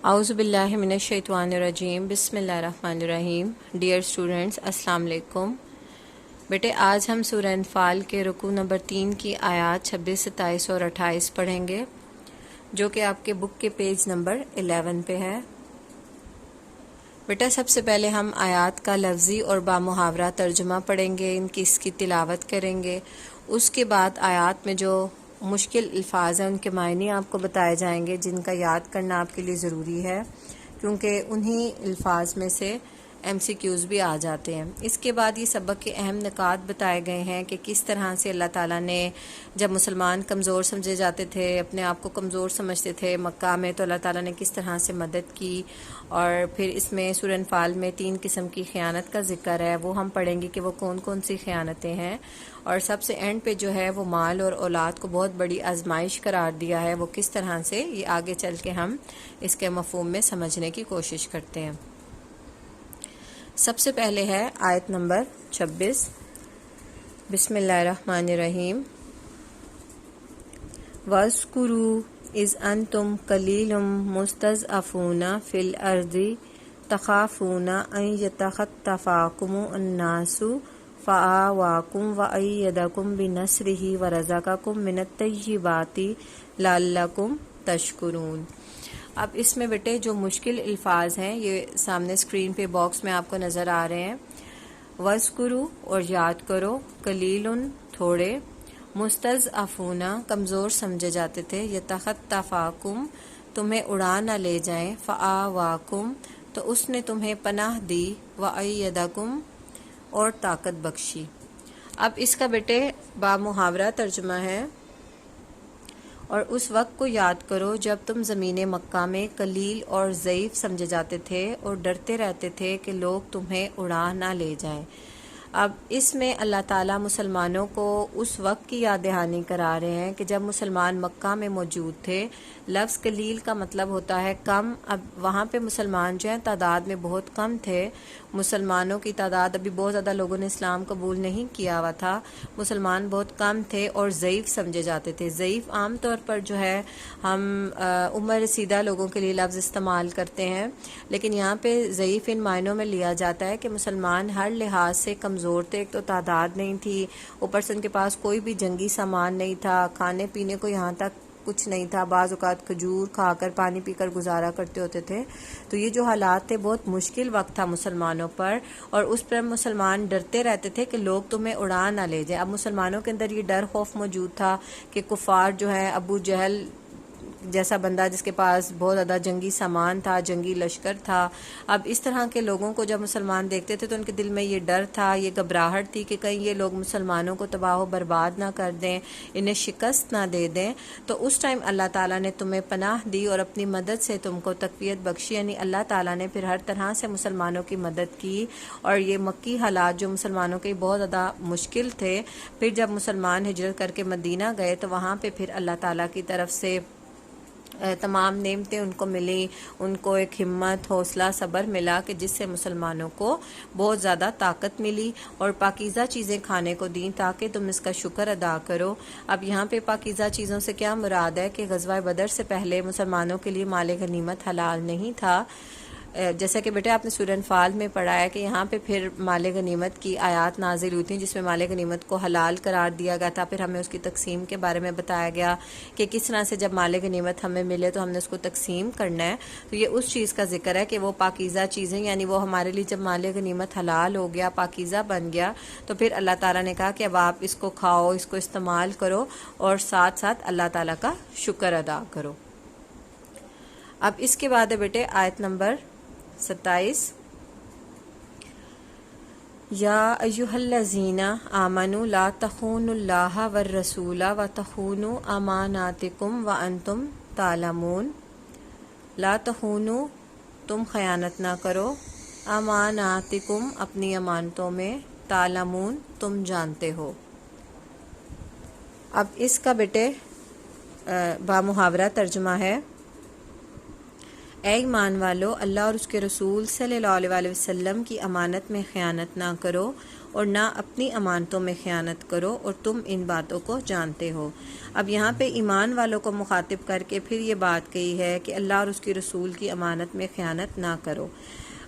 اعوذ باللہ من الشیطان الرجیم بسم اللہ الرحمن الرحیم۔ ڈیئر اسٹوڈنٹس، السلام علیکم۔ بیٹے آج ہم سورہ انفال کے رکوع نمبر 3 کی آیات 26، 27 اور 28 پڑھیں گے، جو کہ آپ کے بک کے پیج نمبر 11 پہ ہے۔ بیٹا سب سے پہلے ہم آیات کا لفظی اور بامحاورہ ترجمہ پڑھیں گے، اس کی تلاوت کریں گے۔ اس کے بعد آیات میں جو مشکل الفاظ ہیں ان کے معنی آپ کو بتائے جائیں گے، جن کا یاد کرنا آپ کے لیے ضروری ہے، کیونکہ انہی الفاظ میں سے MCQs بھی آ جاتے ہیں۔ اس کے بعد یہ سبق کے اہم نکات بتائے گئے ہیں کہ کس طرح سے اللہ تعالیٰ نے جب مسلمان کمزور سمجھے جاتے تھے، اپنے آپ کو کمزور سمجھتے تھے مکہ میں، تو اللہ تعالیٰ نے کس طرح سے مدد کی۔ اور پھر اس میں سورہ انفال میں 3 قسم کی خیانت کا ذکر ہے، وہ ہم پڑھیں گے کہ وہ کون کون سی خیانتیں ہیں۔ اور سب سے اینڈ پہ جو ہے وہ مال اور اولاد کو بہت بڑی آزمائش قرار دیا ہے، وہ کس طرح سے یہ آگے چل کے ہم اس کے مفہوم میں سمجھنے کی کوشش کرتے ہیں۔ سب سے پہلے ہے آیت نمبر 26۔ بسم اللہ الرحمن الرحیم۔ وَاذْكُرُوا إِذْ أَنْتُمْ قَلِيلٌ مُسْتَضْعَفُونَ فِي الْأَرْضِ تَخَافُونَ أَنْ يَتَخَطَّفَكُمُ النَّاسُ فَآوَاكُمْ وَأَيَّدَكُمْ بِنَصْرِهِ وَرَزَقَكُمْ مِنَ الطَّيِّبَاتِ لَعَلَّكُمْ تَشْكُرُونَ۔ اب اس میں بیٹے جو مشکل الفاظ ہیں یہ سامنے اسکرین پہ باکس میں آپ کو نظر آ رہے ہیں۔ وَاذْكُرُوا اور یاد کرو، قلیل تھوڑے، مستضعفون کمزور سمجھے جاتے تھے، یتخطفاکم تمہیں اڑا نہ لے جائیں، فآواکم تو اس نے تمہیں پناہ دی، وأیدکم اور طاقت بخشی۔ اب اس کا بیٹے بامحاورہ ترجمہ ہے، اور اس وقت کو یاد کرو جب تم زمین مکہ میں قلیل اور ضعیف سمجھے جاتے تھے اور ڈرتے رہتے تھے کہ لوگ تمہیں اڑا نہ لے جائیں۔ اب اس میں اللہ تعالیٰ مسلمانوں کو اس وقت کی یاد دہانی کرا رہے ہیں کہ جب مسلمان مکہ میں موجود تھے۔ لفظ قلیل کا مطلب ہوتا ہے کم۔ اب وہاں پہ مسلمان جو ہیں تعداد میں بہت کم تھے، مسلمانوں کی تعداد ابھی بہت زیادہ لوگوں نے اسلام قبول نہیں کیا ہوا تھا، مسلمان بہت کم تھے اور ضعیف سمجھے جاتے تھے۔ ضعیف عام طور پر جو ہے ہم عمر رسیدہ لوگوں کے لیے لفظ استعمال کرتے ہیں، لیکن یہاں پہ ضعیف ان معنوں میں لیا جاتا ہے کہ مسلمان ہر لحاظ سے کمزور تھے۔ ایک تو تعداد نہیں تھی، اوپر سے ان کے پاس کوئی بھی جنگی سامان نہیں تھا، کھانے پینے کو یہاں تک کچھ نہیں تھا، بعض اوقات کھجور کھا کر پانی پی کر گزارا کرتے ہوتے تھے۔ تو یہ جو حالات تھے بہت مشکل وقت تھا مسلمانوں پر، اور اس پر مسلمان ڈرتے رہتے تھے کہ لوگ تمہیں اڑا نہ لے جائیں۔ اب مسلمانوں کے اندر یہ ڈر خوف موجود تھا کہ کفار جو ہیں، ابو جہل جیسا بندہ جس کے پاس بہت زیادہ جنگی سامان تھا، جنگی لشکر تھا، اب اس طرح کے لوگوں کو جب مسلمان دیکھتے تھے تو ان کے دل میں یہ ڈر تھا، یہ گھبراہٹ تھی کہ کہیں یہ لوگ مسلمانوں کو تباہ و برباد نہ کر دیں، انہیں شکست نہ دے دیں۔ تو اس ٹائم اللہ تعالیٰ نے تمہیں پناہ دی اور اپنی مدد سے تم کو تقویت بخشی، یعنی اللہ تعالیٰ نے پھر ہر طرح سے مسلمانوں کی مدد کی۔ اور یہ مکی حالات جو مسلمانوں کے بہت زیادہ مشکل تھے، پھر جب مسلمان ہجرت کر کے مدینہ گئے تو وہاں پہ پھر اللہ تعالیٰ کی طرف سے تمام نعمتیں ان کو ملی، ان کو ایک ہمت، حوصلہ، صبر ملا کہ جس سے مسلمانوں کو بہت زیادہ طاقت ملی اور پاکیزہ چیزیں کھانے کو دیں تاکہ تم اس کا شکر ادا کرو۔ اب یہاں پہ پاکیزہ چیزوں سے کیا مراد ہے کہ غزوہ بدر سے پہلے مسلمانوں کے لیے مال غنیمت حلال نہیں تھا، جیسا کہ بیٹے آپ نے سورہ انفال میں پڑھا ہے کہ یہاں پہ پھر مال غنیمت کی آیات نازل ہوئی تھیں جس میں مال غنیمت کو حلال قرار دیا گیا تھا۔ پھر ہمیں اس کی تقسیم کے بارے میں بتایا گیا کہ کس طرح سے جب مال غنیمت ہمیں ملے تو ہم نے اس کو تقسیم کرنا ہے۔ تو یہ اس چیز کا ذکر ہے کہ وہ پاکیزہ چیزیں، یعنی وہ ہمارے لیے جب مال غنیمت حلال ہو گیا، پاکیزہ بن گیا، تو پھر اللہ تعالیٰ نے کہا کہ اب آپ اس کو کھاؤ، اس کو استعمال کرو اور ساتھ ساتھ اللہ تعالیٰ کا شکر ادا کرو۔ اب اس کے بعد ہے بیٹے آیت نمبر 27۔ یا ایھا الذین آمنوا لا تخونوا اللہ والرسول وتخونوا اماناتکم وانتم تعلمون۔ لا تخونوا تم خیانت نہ کرو، اماناتکم اپنی امانتوں میں، تعلمون تم جانتے ہو۔ اب اس کا بیٹے بامحاورہ ترجمہ ہے، اے ایمان والو، اللہ اور اس کے رسول صلی اللہ علیہ وسلم کی امانت میں خیانت نہ کرو اور نہ اپنی امانتوں میں خیانت کرو اور تم ان باتوں کو جانتے ہو۔ اب یہاں پہ ایمان والوں کو مخاطب کر کے پھر یہ بات کہی ہے کہ اللہ اور اس کے رسول کی امانت میں خیانت نہ کرو۔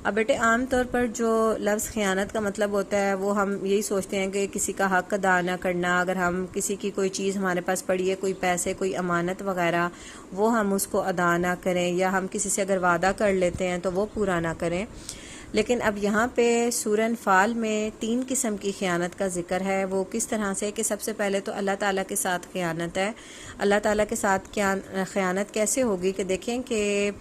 اب بیٹے عام طور پر جو لفظ خیانت کا مطلب ہوتا ہے وہ ہم یہی سوچتے ہیں کہ کسی کا حق ادا نہ کرنا، اگر ہم کسی کی کوئی چیز ہمارے پاس پڑی ہے، کوئی پیسے، کوئی امانت وغیرہ، وہ ہم اس کو ادا نہ کریں، یا ہم کسی سے اگر وعدہ کر لیتے ہیں تو وہ پورا نہ کریں۔ لیکن اب یہاں پہ سورہ انفال میں 3 قسم کی خیانت کا ذکر ہے۔ وہ کس طرح سے کہ سب سے پہلے تو اللہ تعالیٰ کے ساتھ خیانت ہے۔ اللہ تعالیٰ کے ساتھ خیانت کیسے ہوگی کہ دیکھیں کہ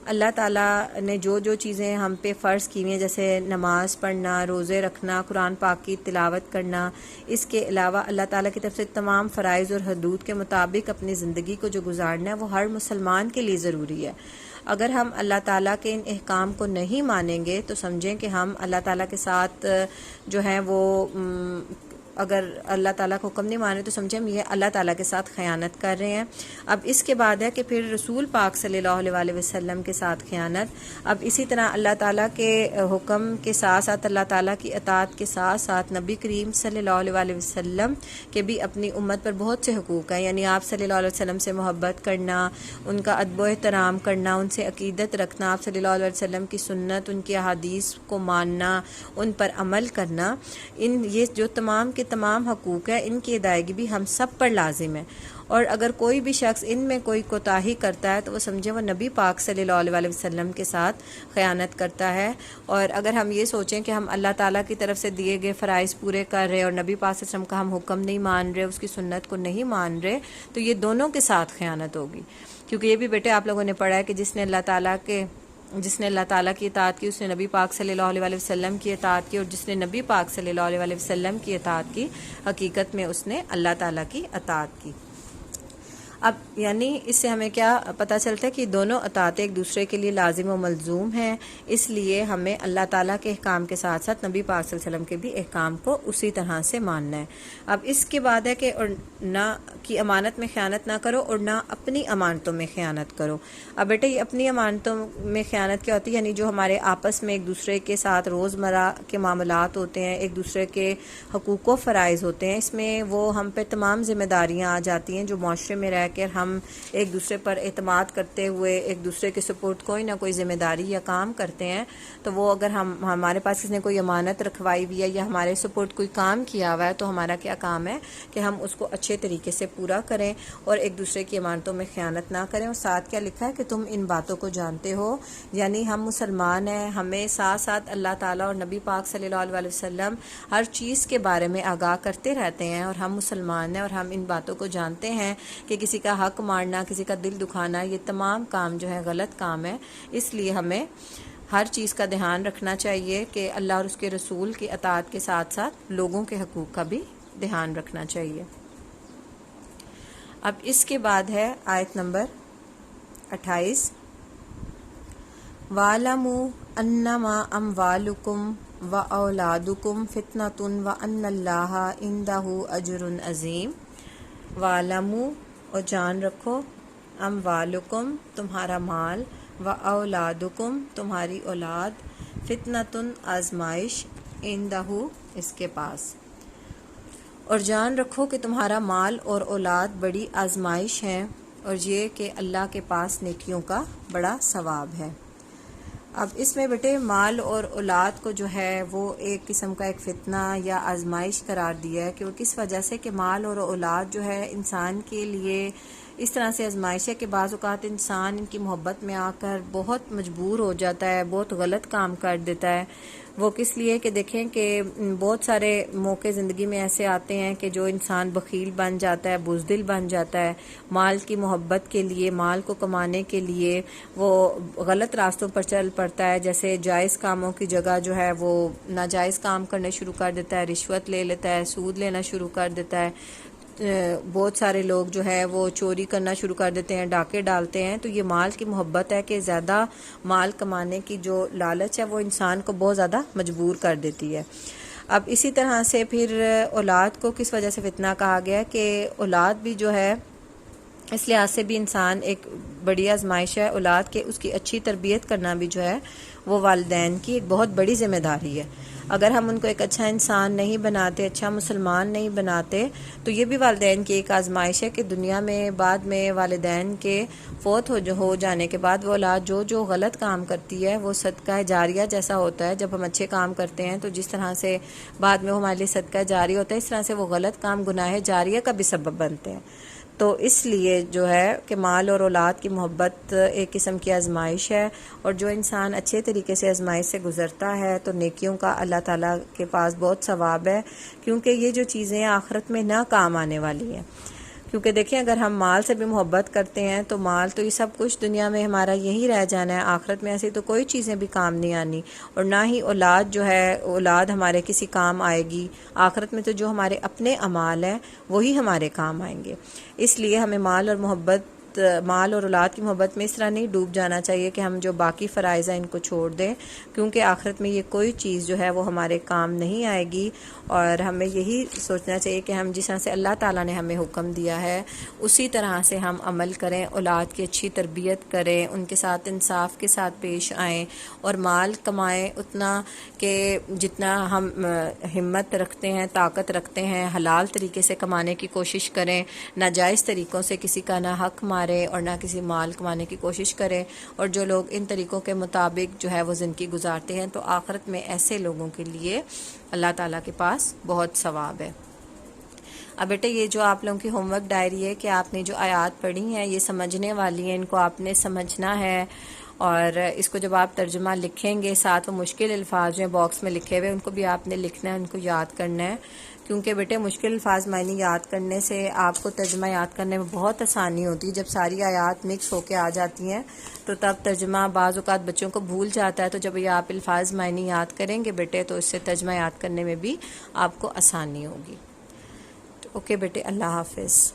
اللہ تعالیٰ نے جو جو چیزیں ہم پہ فرض کی ہوئی ہیں، جیسے نماز پڑھنا، روزے رکھنا، قرآن پاک کی تلاوت کرنا، اس کے علاوہ اللہ تعالیٰ کی طرف سے تمام فرائض اور حدود کے مطابق اپنی زندگی کو جو گزارنا ہے وہ ہر مسلمان کے لیے ضروری ہے۔ اگر ہم اللہ تعالیٰ کے ان احکام کو نہیں مانیں گے تو سمجھیں کہ ہم اللہ تعالیٰ کے ساتھ جو ہیں وہ اگر اللہ تعالیٰ کو حکم نہیں مانے تو سمجھیں ہم یہ اللہ تعالیٰ کے ساتھ خیانت کر رہے ہیں۔ اب اس کے بعد ہے کہ پھر رسول پاک صلی اللہ علیہ وسلم کے ساتھ خیانت۔ اب اسی طرح اللہ تعالیٰ کے حکم کے ساتھ ساتھ اللہ تعالیٰ کی اطاعت کے ساتھ ساتھ نبی کریم صلی اللہ علیہ وسلم کے بھی اپنی امت پر بہت سے حقوق ہیں، یعنی آپ صلی اللہ علیہ وسلم سے محبت کرنا، ان کا ادب و احترام کرنا، ان سے عقیدت رکھنا، آپ صلی اللہ علیہ وسلم کی سنت، ان کی احادیث کو ماننا، ان پر عمل کرنا، یہ جو تمام کے تمام حقوق ہیں ان کی ادائیگی بھی ہم سب پر لازم ہے۔ اور اگر کوئی بھی شخص ان میں کوئی کوتاہی کرتا ہے تو وہ سمجھے وہ نبی پاک صلی اللہ علیہ وسلم کے ساتھ خیانت کرتا ہے۔ اور اگر ہم یہ سوچیں کہ ہم اللہ تعالیٰ کی طرف سے دیے گئے فرائض پورے کر رہے اور نبی پاک صلی اللہ علیہ وسلم کا ہم حکم نہیں مان رہے، اس کی سنت کو نہیں مان رہے، تو یہ دونوں کے ساتھ خیانت ہوگی۔ کیونکہ یہ بھی بیٹے آپ لوگوں نے پڑھا ہے کہ جس نے اللہ تعالیٰ کی اطاعت کی اس نے نبی پاک صلی اللہ علیہ وسلم کی اطاعت کی، اور جس نے نبی پاک صلی اللہ علیہ وسلم کی اطاعت کی حقیقت میں اس نے اللہ تعالیٰ کی اطاعت کی۔ اب یعنی اس سے ہمیں کیا پتہ چلتا ہے کہ دونوں اطاعتیں ایک دوسرے کے لیے لازم و ملزوم ہیں، اس لیے ہمیں اللہ تعالیٰ کے احکام کے ساتھ ساتھ نبی پاک صلی اللہ علیہ وسلم کے بھی احکام کو اسی طرح سے ماننا ہے۔ اب اس کے بعد ہے کہ اور نہ کی امانت میں خیانت نہ کرو اور نہ اپنی امانتوں میں خیانت کرو۔ اب بیٹے یہ اپنی امانتوں میں خیانت کیا ہوتی ہے؟ یعنی جو ہمارے آپس میں ایک دوسرے کے ساتھ روزمرہ کے معاملات ہوتے ہیں، ایک دوسرے کے حقوق و فرائض ہوتے ہیں، اس میں وہ ہم پہ تمام ذمہ داریاں آ جاتی ہیں جو معاشرے میں رہ کر ہم ایک دوسرے پر اعتماد کرتے ہوئے ایک دوسرے کے سپورٹ کوئی نہ کوئی ذمہ داری یا کام کرتے ہیں، تو وہ اگر ہمارے پاس کسی نے کوئی امانت رکھوائی ہوئی ہے یا ہمارے سپورٹ کوئی کام کیا ہوا ہے تو ہمارا کیا کام ہے کہ ہم اس کو اچھے طریقے سے پورا کریں اور ایک دوسرے کی امانتوں میں خیانت نہ کریں۔ اور ساتھ کیا لکھا ہے کہ تم ان باتوں کو جانتے ہو، یعنی ہم مسلمان ہیں، ہمیں ساتھ ساتھ اللہ تعالیٰ اور نبی پاک صلی اللہ علیہ وسلم ہر چیز کے بارے میں آگاہ کرتے رہتے ہیں، اور ہم مسلمان ہیں اور ہم ان باتوں کو جانتے ہیں کہ کسی کا حق مارنا، کسی کا دل دکھانا، یہ تمام کام جو ہے غلط کام ہے۔ اس لیے ہمیں ہر چیز کا دھیان رکھنا چاہیے کہ اللہ اور اس کے رسول کی اطاعت کے ساتھ ساتھ لوگوں کے حقوق کا بھی دھیان رکھنا چاہیے۔ اب اس کے بعد ہے آیت نمبر 28، وَاعْلَمُوا أَنَّمَا أَمْوَالُكُمْ وَأَوْلَادُكُمْ فِتْنَةٌ وَأَنَّ اللَّهَ عِندَهُ أَجْرٌ عَظِيمٌ۔ وَاعْلَمُوا اور جان رکھو، اموالکم تمہارا مال، وَأَوْلَادُكُمْ تمہاری اولاد، فِتْنَةٌ آزمائش، عِندَهُ اس کے پاس، اور جان رکھو کہ تمہارا مال اور اولاد بڑی آزمائش ہے، اور یہ کہ اللہ کے پاس نیکیوں کا بڑا ثواب ہے۔ اب اس میں بیٹے مال اور اولاد کو جو ہے وہ ایک قسم کا ایک فتنہ یا آزمائش قرار دیا ہے کہ وہ کس وجہ سے کہ مال اور اولاد جو ہے انسان کے لیے اس طرح سے آزمائش ہے کہ بعض اوقات انسان ان کی محبت میں آ کر بہت مجبور ہو جاتا ہے، بہت غلط کام کر دیتا ہے۔ وہ کس لیے کہ دیکھیں کہ بہت سارے موقع زندگی میں ایسے آتے ہیں کہ جو انسان بخیل بن جاتا ہے، بزدل بن جاتا ہے، مال کی محبت کے لیے، مال کو کمانے کے لیے وہ غلط راستوں پر چل پڑتا ہے، جیسے جائز کاموں کی جگہ جو ہے وہ ناجائز کام کرنے شروع کر دیتا ہے، رشوت لے لیتا ہے، سود لینا شروع کر دیتا ہے۔ بہت سارے لوگ جو ہے وہ چوری کرنا شروع کر دیتے ہیں، ڈاکے ڈالتے ہیں۔ تو یہ مال کی محبت ہے کہ زیادہ مال کمانے کی جو لالچ ہے وہ انسان کو بہت زیادہ مجبور کر دیتی ہے۔ اب اسی طرح سے پھر اولاد کو کس وجہ سے فتنہ کہا گیا کہ اولاد بھی جو ہے اس لحاظ سے بھی انسان ایک بڑی آزمائش ہے اولاد کے، اس کی اچھی تربیت کرنا بھی جو ہے وہ والدین کی ایک بہت بڑی ذمہ داری ہے۔ اگر ہم ان کو ایک اچھا انسان نہیں بناتے، اچھا مسلمان نہیں بناتے، تو یہ بھی والدین کی ایک آزمائش ہے کہ دنیا میں بعد میں والدین کے فوت ہو جانے کے بعد وہ اولاد جو غلط کام کرتی ہے وہ صدقہ جاریہ جیسا ہوتا ہے۔ جب ہم اچھے کام کرتے ہیں تو جس طرح سے بعد میں وہ ہمارے لیے صدقہ جاری ہوتا ہے، اس طرح سے وہ غلط کام گناہ جاریہ کا بھی سبب بنتے ہیں۔ تو اس لیے جو ہے کہ مال اور اولاد کی محبت ایک قسم کی آزمائش ہے، اور جو انسان اچھے طریقے سے آزمائش سے گزرتا ہے تو نیکیوں کا اللہ تعالیٰ کے پاس بہت ثواب ہے، کیونکہ یہ جو چیزیں آخرت میں نہ کام آنے والی ہیں۔ کیونکہ دیکھیں اگر ہم مال سے بھی محبت کرتے ہیں تو مال تو یہ سب کچھ دنیا میں ہمارا یہی رہ جانا ہے، آخرت میں ایسی تو کوئی چیزیں بھی کام نہیں آنی، اور نہ ہی اولاد جو ہے اولاد ہمارے کسی کام آئے گی آخرت میں۔ تو جو ہمارے اپنے اعمال ہیں وہی ہمارے کام آئیں گے۔ اس لیے ہمیں مال اور اولاد کی محبت میں اس طرح نہیں ڈوب جانا چاہیے کہ ہم جو باقی فرائض ہیں ان کو چھوڑ دیں، کیونکہ آخرت میں یہ کوئی چیز جو ہے وہ ہمارے کام نہیں آئے گی۔ اور ہمیں یہی سوچنا چاہیے کہ ہم جس طرح سے اللہ تعالیٰ نے ہمیں حکم دیا ہے اسی طرح سے ہم عمل کریں، اولاد کی اچھی تربیت کریں، ان کے ساتھ انصاف کے ساتھ پیش آئیں، اور مال کمائیں اتنا کہ جتنا ہم ہمت رکھتے ہیں، طاقت رکھتے ہیں، حلال طریقے سے کمانے کی کوشش کریں، ناجائز طریقوں سے کسی کا نہ حق مارے اور نہ کسی مال کمانے کی کوشش کریں۔ اور جو لوگ ان طریقوں کے مطابق جو ہے وہ زندگی گزارتے ہیں تو آخرت میں ایسے لوگوں کے لیے اللہ تعالیٰ کے پاس بہت ثواب ہے۔ اب بیٹے یہ جو آپ لوگوں کی ہوم ورک ڈائری ہے کہ آپ نے جو آیات پڑھی ہیں یہ سمجھنے والی ہیں، ان کو آپ نے سمجھنا ہے، اور اس کو جب آپ ترجمہ لکھیں گے ساتھ وہ مشکل الفاظ جو ہیں باکس میں لکھے ہوئے ان کو بھی آپ نے لکھنا ہے، ان کو یاد کرنا ہے، کیونکہ بیٹے مشکل الفاظ معنی یاد کرنے سے آپ کو ترجمہ یاد کرنے میں بہت آسانی ہوتی ہے۔ جب ساری آیات مکس ہو کے آ جاتی ہیں تو تب ترجمہ بعض اوقات بچوں کو بھول جاتا ہے، تو جب یہ آپ الفاظ معنی یاد کریں گے بیٹے تو اس سے ترجمہ یاد کرنے میں بھی آپ کو آسانی ہوگی۔ اوکے بیٹے، اللہ حافظ۔